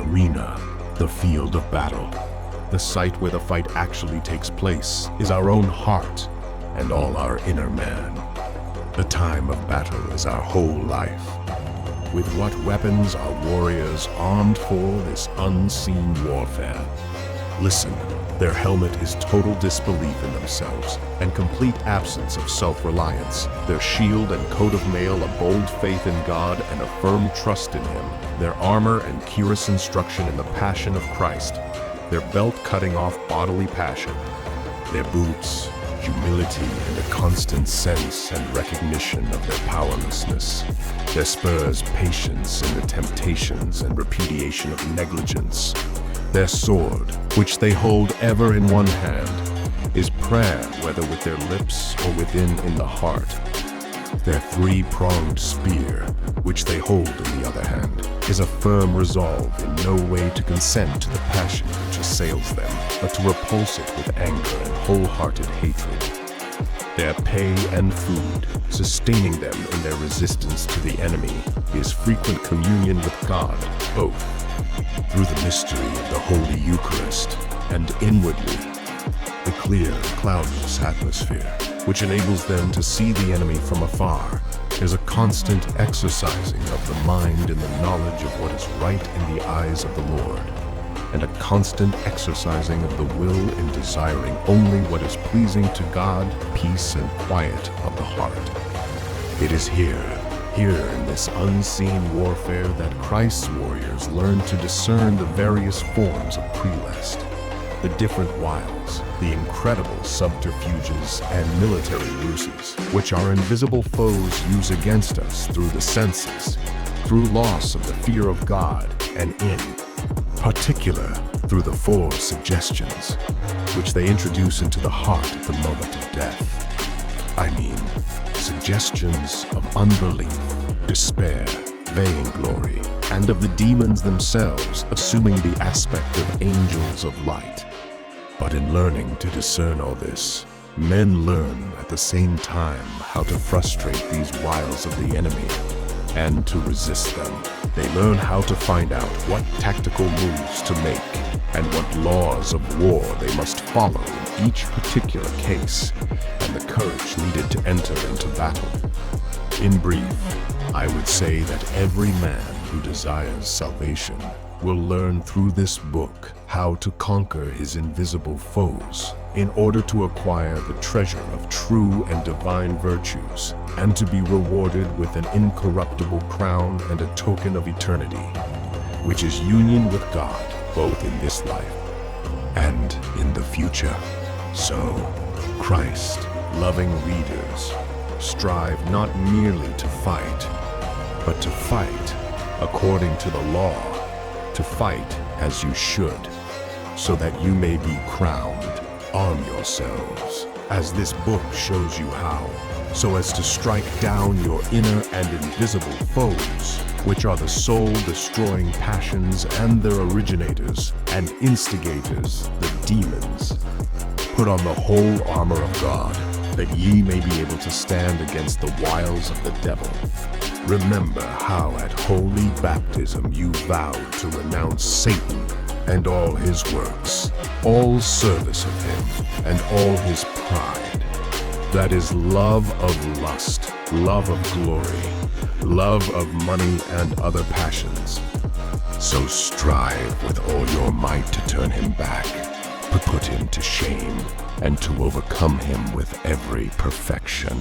arena, the field of battle. The site where the fight actually takes place is our own heart and all our inner man. The time of battle is our whole life. With what weapons are warriors armed for this unseen warfare? Listen, their helmet is total disbelief in themselves and complete absence of self-reliance. Their shield and coat of mail a bold faith in God and a firm trust in Him. Their armor and curious instruction in the passion of Christ. Their belt cutting off bodily passion. Their boots, humility and a constant sense and recognition of their powerlessness. Their spurs, patience in the temptations and repudiation of negligence. Their sword, which they hold ever in one hand, is prayer, whether with their lips or within in the heart. Their three-pronged spear, which they hold in the other hand, is a firm resolve in no way to consent to the passion which assails them, but to repulse it with anger and wholehearted hatred. Their pay and food, sustaining them in their resistance to the enemy, is frequent communion with God, both through the mystery of the Holy Eucharist, and inwardly, the clear, cloudless atmosphere, which enables them to see the enemy from afar. There's a constant exercising of the mind in the knowledge of what is right in the eyes of the Lord, and a constant exercising of the will in desiring only what is pleasing to God, peace and quiet of the heart. It is here in this unseen warfare that Christ's warriors learn to discern the various forms of prelest, the different wiles, the incredible subterfuges and military ruses, which our invisible foes use against us through the senses, through loss of the fear of God, and in particular through the four suggestions, which they introduce into the heart at the moment of death. I mean, suggestions of unbelief, despair, vainglory, and of the demons themselves assuming the aspect of angels of light. But in learning to discern all this, men learn at the same time how to frustrate these wiles of the enemy and to resist them. They learn how to find out what tactical moves to make and what laws of war they must follow in each particular case, and the courage needed to enter into battle. In brief, I would say that every man who desires salvation will learn through this book how to conquer his invisible foes in order to acquire the treasure of true and divine virtues and to be rewarded with an incorruptible crown and a token of eternity, which is union with God both in this life and in the future. So, Christ, loving readers, strive not merely to fight, but to fight according to the law, to fight as you should, so that you may be crowned. Arm yourselves, as this book shows you how, so as to strike down your inner and invisible foes, which are the soul-destroying passions and their originators and instigators, the demons. Put on the whole armor of God, that ye may be able to stand against the wiles of the devil. Remember how at holy baptism you vowed to renounce Satan and all his works, all service of him, and all his pride. That is love of lust, love of glory, love of money and other passions. So strive with all your might to turn him back, to put him to shame, and to overcome him with every perfection.